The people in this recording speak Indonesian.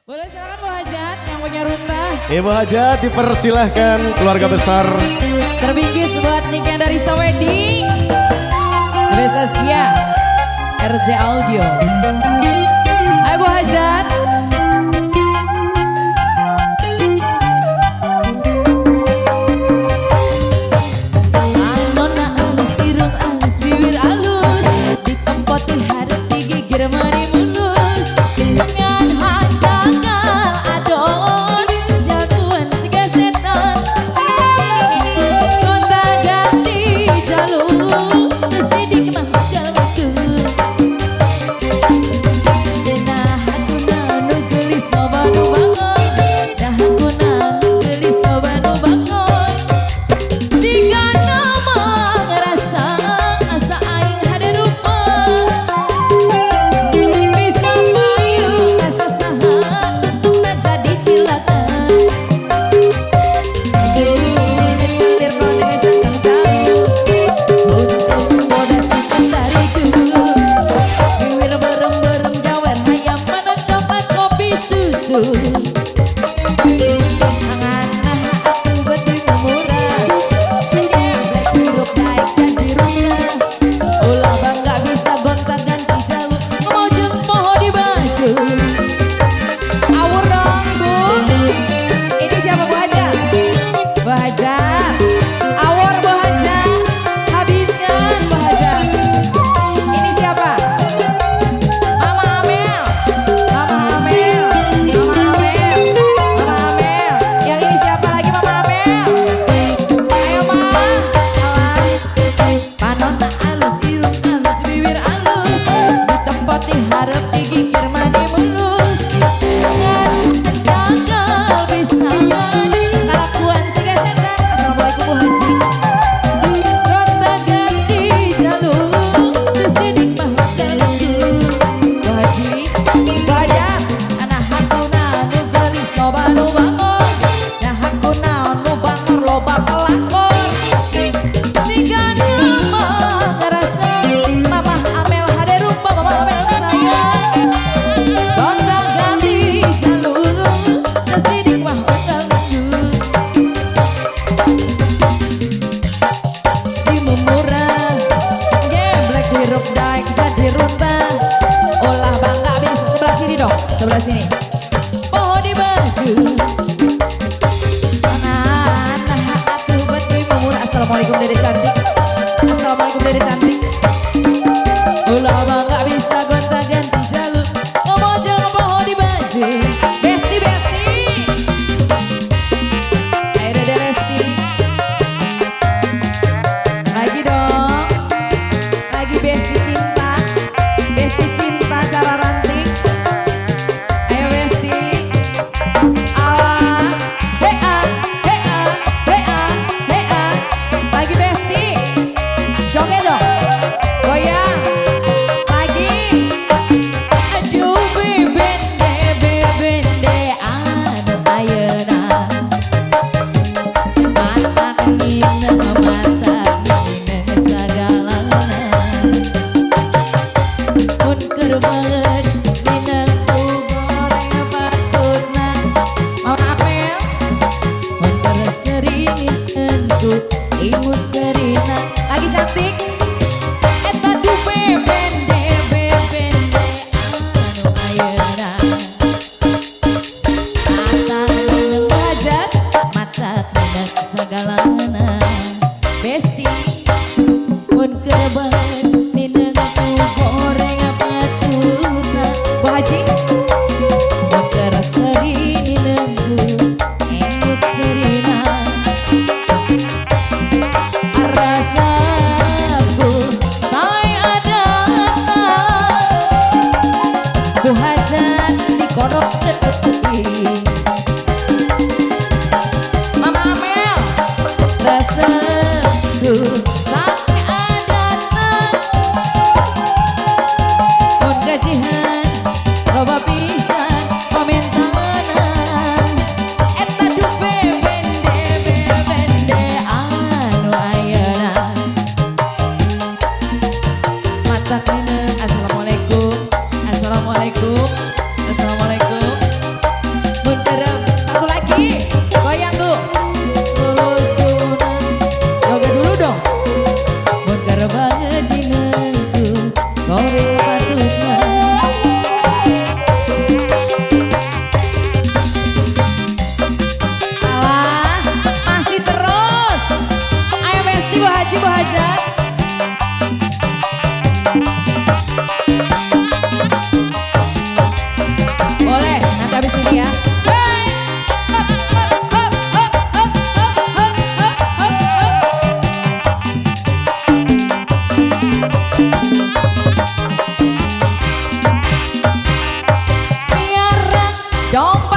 Boleh silakan Bu Hajat yang punya Ruta. Ibu Hajat dipersilahkan keluarga besar. Terbingkis buat nikah dari Stawedi. Dewi Saskia, RJ Audio. Ayo Bu Hajat. Anona alus, irung alus, bibir alus. Ditempoti harap digigir mani mulus. Dengan hajangal adon, jagoan si kesetan. Konta ganti jalur, tersidik mah bakal waktu. Nah aku nanu gelis ngobanu bangun. Nah aku nanu gelis ngobanu bangun. Siga nama ngerasa asa aing hade rupa. Bisa mayu asa saha untungna jadi cilaka. Ditalir none cakang tahu untung bodas dariku. Biwir bareng-bareng jawen hayam mana coklat kopi susu. Anganah aku betul murah. Ngeblek hirup naik jadi runyah. Ulah bangga bisa gonta ganti jalur. Mau jeung poho di baju. Awur dong Ibu. Ini siapa Bu Hajat? Bu Hajat. Awur Bu Hajat. Habiskan Bu Hajat. Ini siapa? Mama Amel. Mama Amel. Mama Amel. Mama Amel. Yang ini siapa lagi Mama Amel? Ayo Ma. Alah. Panonna alus, irung alus, bibir alus. Ditempoti harap digigir mani mulus. Dengan jagal pisan. Kalakuan si gesetan. Assalamualaikum Bu Haji. Gonta ganti jalur. Tersidik mah bakal waktu. Bu Haji. Bu Hajat. Anak aku nanu gelis ngobanu bangun. Nah aku nanu bangor loba pelakor. Siga nama ngerasa Mama Amel hade rupa. Mama Amel sayang. Gonta ganti jalur. Tersidik mah bakal waktu. Di mumurah geblek hirup daek jadi ruta. Olah bangga bisa sebelah sini dong. Sebelah sini. Poho di baju. Nah aku betul mumurah. Assalamualaikum Dede cantik. Assalamualaikum Dede cantik. Ulah bangga bisa gonta ganti jalur. Ngomong jeung poho di baju. Besti besti. Ayo Dede Lesti. Lagi dong. Lagi besti cinta. Besti cinta cara ranting. Ayo besti. Alah. Hea, hea, hea, hea. Lagi besti. Joget dong. Goyang. Lagi. Aduh bebende bebende anu ayeuna. Mata ngina sagalana. Mun keur banget minang ku goreng batutna. Mama Apel. Mun keur sering entu imut serina. Lagi cantik. Eta dupe bende bebende anu ayeuna. Mata minang Hajat, mata minang sagalana. Besti. Mun keur banget minang ku goreng batutna. Bu Haji. Mun keur sering minang ku imut serina. Rasaku saya ada. Bu Hajat di kodok deui. Mama Amel. Rasaku saya ada. Mun gajihan loba pisan pamentana. Eta dupe bende bebende anu ayeuna. Mata minang. Assalamualaikum. Assalamualaikum. Assalamualaikum. dompet